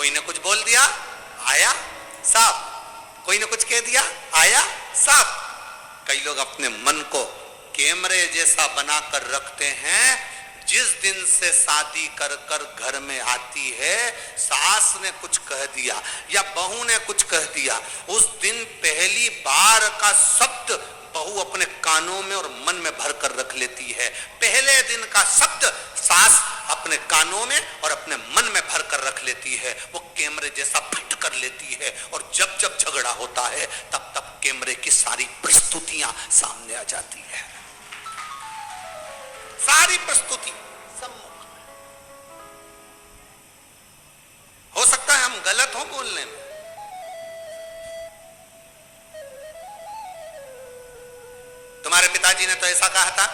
कोई ने कुछ बोल दिया, आया साफ, कोई ने कुछ कह दिया, आया साफ। कई लोग अपने मन को कैमरे जैसा बनाकर रखते हैं। जिस दिन से शादी कर कर घर में आती है, सास ने कुछ कह दिया या बहू ने कुछ कह दिया, उस दिन पहली बार का शब्द बहू अपने कानों में और मन में भर कर रख लेती है। पहले दिन का शब्द सास अपने कानों में और अपने मन में भर कर रख लेती है। वो कैमरे जैसा फिट कर लेती है और जब जब झगड़ा होता है तब तब कैमरे की सारी प्रस्तुतियां सामने आ जाती है, सारी प्रस्तुति सम्मुख में। हो सकता है हम गलत हो बोलने में, तुम्हारे पिताजी ने तो ऐसा कहा था,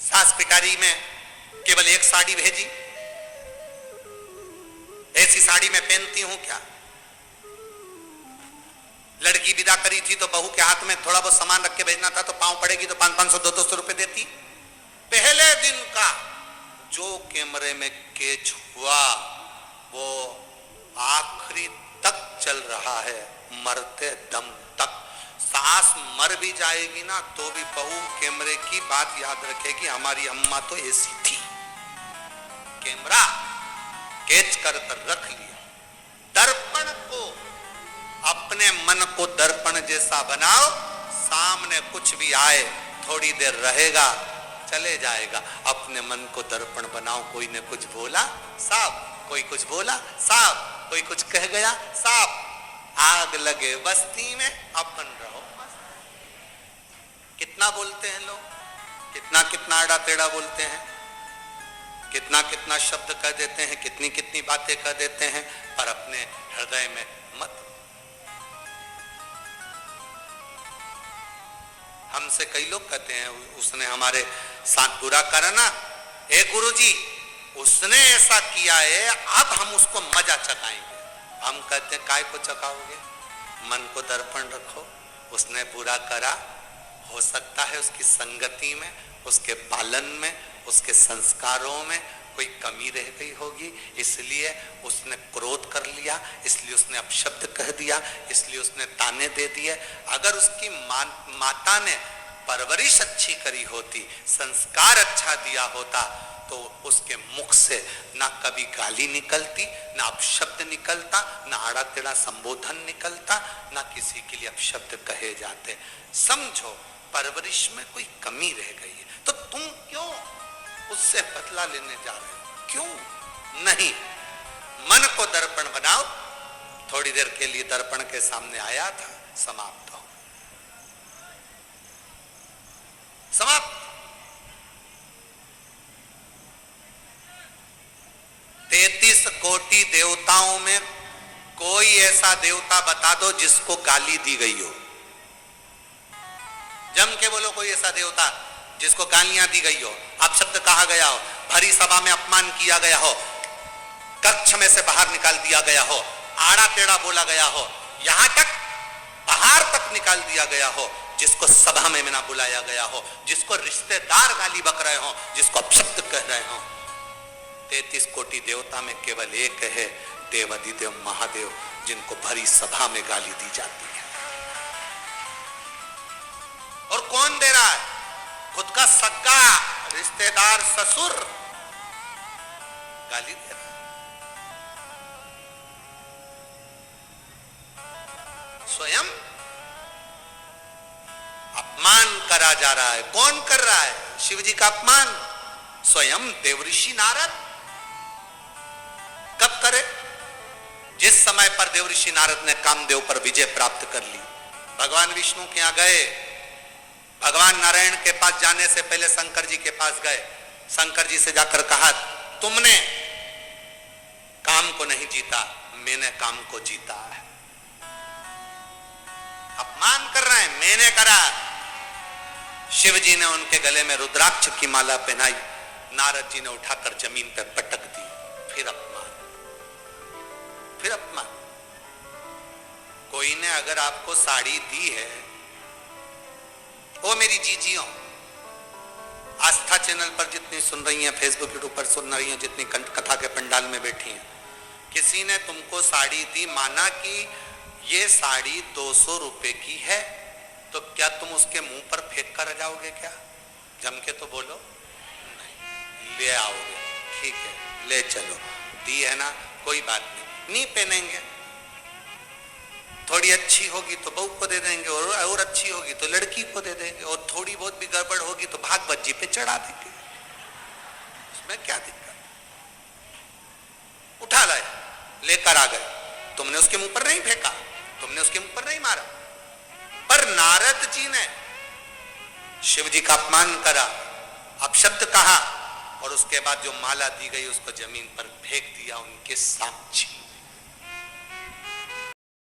सास पिटारी में केवल एक साड़ी भेजी, ऐसी साड़ी मैं पहनती हूं क्या? लड़की विदा करी थी तो बहू के हाथ में थोड़ा बहुत सामान रख के भेजना था, तो पांव पड़ेगी तो 500 200 रुपए देती। पहले दिन का जो कैमरे में कैच हुआ वो आखिरी तक चल रहा है, मरते दम तक। सास मर भी जाएगी ना तो भी बहू कैमरे की बात याद रखेगी, हमारी अम्मा तो ऐसी थी। कैमरा कैच कर कर रख लिया। दर्पण को, अपने मन को दर्पण जैसा बनाओ, सामने कुछ भी आए थोड़ी देर रहेगा, चले जाएगा। अपने मन को दर्पण बनाओ, कोई ने कुछ बोला साफ, कोई कुछ बोला साफ, कोई कुछ कह गया साफ। आग लगे बस्ती में अपन रहो। कितना बोलते हैं लोग, कितना कितना आड़ा टेढ़ा बोलते हैं, कितना कितना शब्द कह देते हैं, कितनी कितनी बातें कह देते हैं, पर अपने हृदय में मत। हमसे कई लोग कहते हैं उसने हमारे साथ बुरा करा ना, हे गुरुजी उसने ऐसा किया है, अब हम उसको मजा चखाएंगे। हम कहते हैं काय को चखाओगे? मन को दर्पण रखो। उसने बुरा करा, हो सकता है उसकी संगति में, उसके पालन में, उसके संस्कारों में कोई कमी रह गई होगी, इसलिए उसने क्रोध कर लिया, इसलिए उसने अपशब्द कह दिया, इसलिए उसने ताने दे दिए। अगर उसकी माता ने परवरिश अच्छी करी होती, संस्कार अच्छा दिया होता, तो उसके मुख से ना कभी गाली निकलती, ना अपशब्द निकलता, ना आड़ा टेढ़ा संबोधन निकलता, ना किसी के लिए अपशब्द कहे जाते। समझो परवरिश में कोई कमी रह गई है, तो तुम क्यों उससे बदला लेने जा रहे हो? क्यों नहीं? मन को दर्पण बनाओ। थोड़ी देर के लिए दर्पण के सामने आया था, समाप्त हो, समाप्त। 33 कोटि देवताओं में कोई ऐसा देवता बता दो जिसको गाली दी गई हो। जम के बोलो कोई ऐसा देवता जिसको गालियां दी गई हो, अपशब्द कहा गया हो, भरी सभा में अपमान किया गया हो, कक्ष में से बाहर निकाल दिया गया हो, आड़ा टेढ़ा बोला गया हो, यहां तक बाहर तक निकाल दिया गया हो, जिसको सभा में ना बुलाया गया हो, जिसको रिश्तेदार गाली बक रहे हो, जिसको अपशब्द कह रहे हो। 33 कोटि देवता में केवल एक है, देवाधिदेव महादेव, जिनको भरी सभा में गाली दी जाती है। और कौन दे रहा है? खुद का सगा रिश्तेदार ससुर गाली दे रहा है। स्वयं अपमान करा जा रहा है। कौन कर रहा है शिव जी का अपमान? स्वयं देवऋषि नारद। कब करे? जिस समय पर देवऋषि नारद ने कामदेव पर विजय प्राप्त कर ली, भगवान विष्णु के यहां गए, भगवान नारायण के पास जाने से पहले शंकर जी के पास गए, शंकर जी से जाकर कहा तुमने काम को नहीं जीता, मैंने काम को जीता है। अपमान कर रहे हैं, मैंने करा। शिव जी ने उनके गले में रुद्राक्ष की माला पहनाई, नारद जी ने उठाकर जमीन पर पटक दी। फिर अपमान, फिर अपमान। कोई ने अगर आपको साड़ी दी है, ओ मेरी जीजियों, आस्था चैनल पर जितनी सुन रही हैं, फेसबुक यूट्यूब पर सुन रही हैं, जितनी कथा के पंडाल में बैठी हैं, किसी ने तुमको साड़ी दी, माना कि ये साड़ी 200 रुपए की है, तो क्या तुम उसके मुंह पर फेंक कर जाओगे क्या? जम के तो बोलो नहीं, ले आओगे, ठीक है ले चलो, दी है ना, कोई बात नहीं पहनेंगे। थोड़ी अच्छी होगी तो बहू को दे देंगे, और अच्छी होगी तो लड़की को दे देंगे, और थोड़ी बहुत भी गड़बड़ होगी तो भाग बज्जी पे चढ़ा देंगे, उसमें क्या दिक्कत? उठा लाए, लेकर आ गए, तुमने उसके मुंह पर नहीं फेंका, तुमने उसके मुंह पर नहीं मारा, पर नारद जी ने शिव जी का अपमान करा, अपशब्द कहा, और उसके बाद जो माला दी गई उसको जमीन पर फेंक दिया उनके सामने।